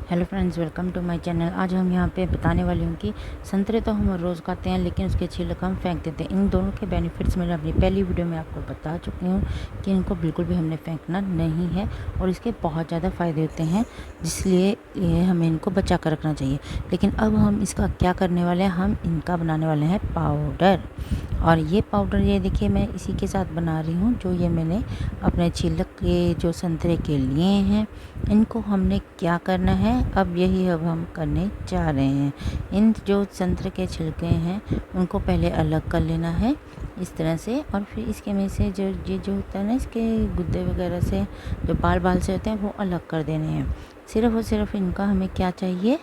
Hello friends, welcome to my channel. आज हम यहाँ पे बताने वाली हूँ कि संतरे तो हम रोज़ खाते हैं लेकिन उसके छिलक हम फेंक देते हैं। इन दोनों के बेनिफिट्स मैंने अपनी पहली वीडियो में आपको बता चुकी हूँ कि इनको बिल्कुल भी हमने फेंकना नहीं है और इसके बहुत ज़्यादा फ़ायदे होते हैं, जिसलिए हमें इनको बचा कर रखना चाहिए। लेकिन अब हम इसका क्या करने वाले हैं, हम इनका बनाने वाले हैं पाउडर। और ये पाउडर ये देखिए मैं इसी के साथ बना रही हूँ, जो ये मैंने अपने छिलक के जो संतरे के लिए हैं। इनको हमने क्या करना है, अब यही अब हम करने जा रहे हैं। इन जो संतरे के छिलके हैं उनको पहले अलग कर लेना है इस तरह से, और फिर इसके में से जो ये जो होता है ना, इसके गुद्दे वगैरह से जो बाल बाल से होते हैं वो अलग कर देने हैं। सिर्फ़ और सिर्फ इनका हमें क्या चाहिए,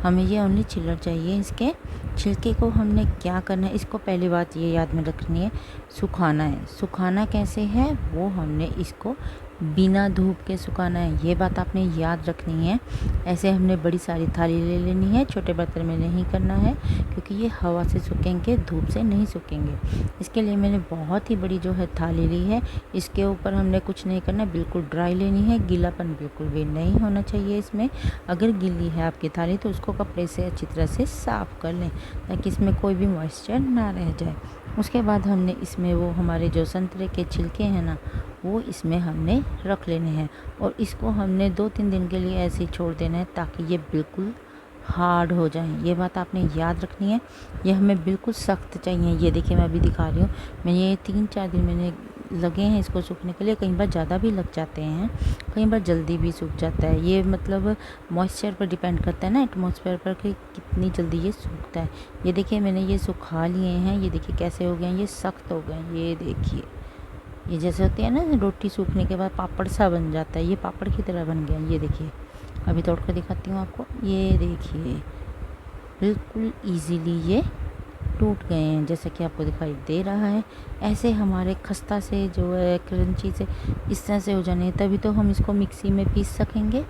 हमें ये ओनली छिलड़ चाहिए। इसके छिलके को हमने क्या करना है, इसको पहली बात ये याद में रखनी है, सुखाना है। सुखाना कैसे है, वो हमने इसको बिना धूप के सुखाना है, ये बात आपने याद रखनी है। ऐसे हमने बड़ी सारी थाली ले लेनी है, छोटे बर्तन में नहीं करना है क्योंकि ये हवा से सूखेंगे, धूप से नहीं सूखेंगे। इसके लिए मैंने बहुत ही बड़ी जो है थाली ली है। इसके ऊपर हमने कुछ नहीं करना, बिल्कुल ड्राई लेनी है, गीलापन बिल्कुल भी नहीं होना चाहिए इसमें। अगर गीली है आपकी थाली तो उसको कपड़े से अच्छी तरह से साफ़ कर लें ताकि इसमें कोई भी मॉइस्चर ना रह जाए। उसके बाद हमने इसमें वो हमारे जो संतरे के छिलके हैं ना, वो इसमें हमने रख लेने हैं और इसको हमने 2-3 दिन के लिए ऐसे ही छोड़ देना है ताकि ये बिल्कुल हार्ड हो जाएं। ये बात आपने याद रखनी है, ये हमें बिल्कुल सख्त चाहिए। ये देखिए मैं अभी दिखा रही हूँ, मैं ये 3-4 दिन मैंने लगे हैं इसको सूखने के लिए। कई बार ज़्यादा भी लग जाते हैं, कई बार जल्दी भी सूख जाता है। ये मतलब मॉइस्चर पर डिपेंड करता है ना, एटमॉस्फेयर पर, कि कितनी जल्दी ये सूखता है। ये देखिए मैंने ये सुखा लिए हैं, ये देखिए कैसे हो गए हैं, ये सख्त हो गए हैं। ये देखिए ये जैसे होती है ना रोटी सूखने के बाद पापड़ सा बन जाता है, ये पापड़ की तरह बन गया। ये देखिए अभी तोड़ कर दिखाती हूँ आपको। ये देखिए बिल्कुल इजीली ये टूट गए हैं जैसा कि आपको दिखाई दे रहा है। ऐसे हमारे खस्ता से जो है क्रंची से इस तरह से हो जाने, तभी तो हम इसको मिक्सी में पीस सकेंगे।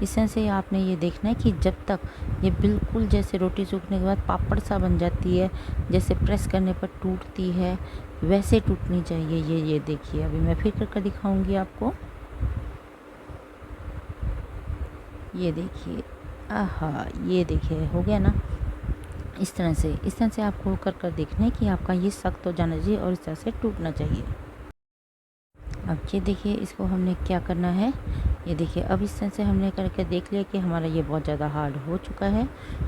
इस तरह से आपने ये देखना है कि जब तक ये बिल्कुल जैसे रोटी सूखने के बाद पापड़ सा बन जाती है, जैसे प्रेस करने पर टूटती है, वैसे टूटनी चाहिए। ये देखिए अभी मैं फिर कर दिखाऊंगी आपको। ये देखिए, आहा ये देखिए हो गया ना। इस तरह से आपको कर देखना है कि आपका ये सख्त हो जाना चाहिए और इस तरह से टूटना चाहिए। अब ये देखिए इसको हमने क्या करना है, ये देखिए अब इस तरह से हमने करके देख लिया कि हमारा ये बहुत ज़्यादा हार्ड हो चुका है।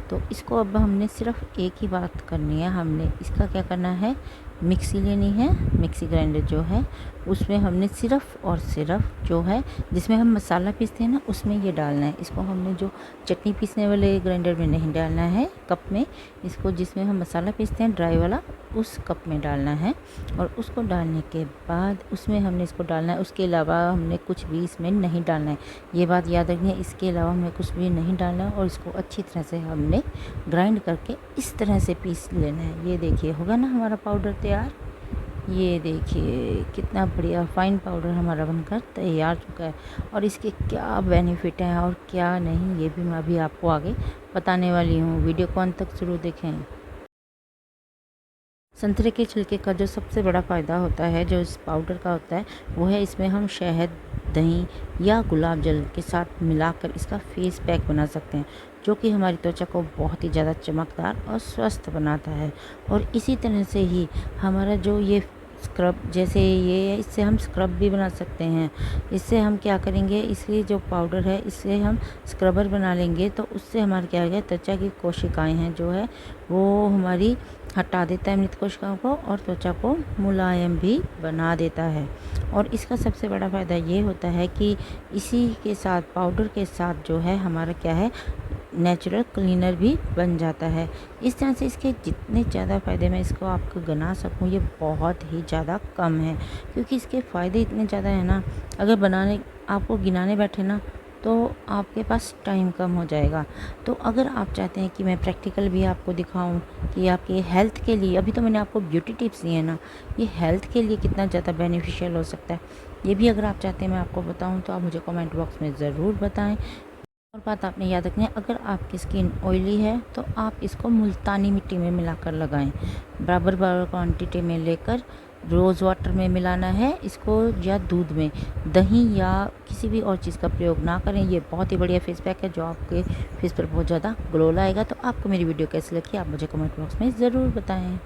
तो इसको अब हमने सिर्फ एक ही बात करनी है, हमने इसका क्या करना है, मिक्सी लेनी है। मिक्सी ग्राइंडर जो है उसमें हमने सिर्फ़ और सिर्फ जो है जिसमें हम मसाला पीसते हैं ना, उसमें ये डालना है। इसको हमने जो चटनी पीसने वाले ग्राइंडर में नहीं डालना है कप में, इसको जिसमें हम मसाला पीसते हैं ड्राई वाला, उस कप में डालना है। और उसको डालने के बाद उसमें हमने इसको डालना है, उसके अलावा हमने कुछ भी इसमें नहीं डालना है। ये बात याद रखनी है, इसके अलावा हमें कुछ भी नहीं डालना है। और इसको अच्छी तरह से हमने ग्राइंड करके इस तरह से पीस लेना है। ये देखिए होगा ना हमारा पाउडर तैयार। ये देखिए कितना बढ़िया फाइन पाउडर हमारा बनकर तैयार चुका है। और इसके क्या बेनिफिट हैं और क्या नहीं, ये भी मैं अभी आपको आगे बताने वाली हूँ। वीडियो को अंत तक ज़रूर देखें। संतरे के छिलके का जो सबसे बड़ा फ़ायदा होता है, जो इस पाउडर का होता है, वो है इसमें हम शहद, दही या गुलाब जल के साथ मिलाकर इसका फेस पैक बना सकते हैं, जो कि हमारी त्वचा को बहुत ही ज़्यादा चमकदार और स्वस्थ बनाता है। और इसी तरह से ही हमारा जो ये स्क्रब जैसे ये, इससे हम स्क्रब भी बना सकते हैं। इससे हम क्या करेंगे, इसके जो पाउडर है इससे हम स्क्रबर बना लेंगे, तो उससे हमारा क्या हो गया, त्वचा की कोशिकाएं हैं जो है वो हमारी हटा देता है, मृत कोशिकाओं को, और त्वचा को मुलायम भी बना देता है। और इसका सबसे बड़ा फ़ायदा ये होता है कि इसी के साथ, पाउडर के साथ जो है हमारा क्या है, नेचुरल क्लीनर भी बन जाता है। इस तरह से इसके जितने ज़्यादा फ़ायदे मैं इसको आपको गिना सकूँ, ये बहुत ही ज़्यादा कम है, क्योंकि इसके फ़ायदे इतने ज़्यादा हैं ना, अगर बनाने आपको गिनाने बैठे ना तो आपके पास टाइम कम हो जाएगा। तो अगर आप चाहते हैं कि मैं प्रैक्टिकल भी आपको दिखाऊं कि आपके हेल्थ के लिए, अभी तो मैंने आपको ब्यूटी टिप्स दिए हैं ना, ये हेल्थ के लिए कितना ज़्यादा बेनिफिशियल हो सकता है, ये भी अगर आप चाहते हैं मैं आपको बताऊं तो आप मुझे कमेंट बॉक्स में ज़रूर बताएं। और बात आपने याद रखनी है, अगर आपकी स्किन ऑयली है तो आप इसको मुल्तानी मिट्टी में मिलाकर लगाएं, बराबर बराबर क्वांटिटी में लेकर रोज़ वाटर में मिलाना है इसको या दूध में, दही या किसी भी और चीज़ का प्रयोग ना करें। ये बहुत ही बढ़िया फेस पैक है जो आपके फेस पर बहुत ज़्यादा ग्लो लाएगा। तो आपको मेरी वीडियो कैसी लगी आप मुझे कमेंट बॉक्स में ज़रूर बताएं।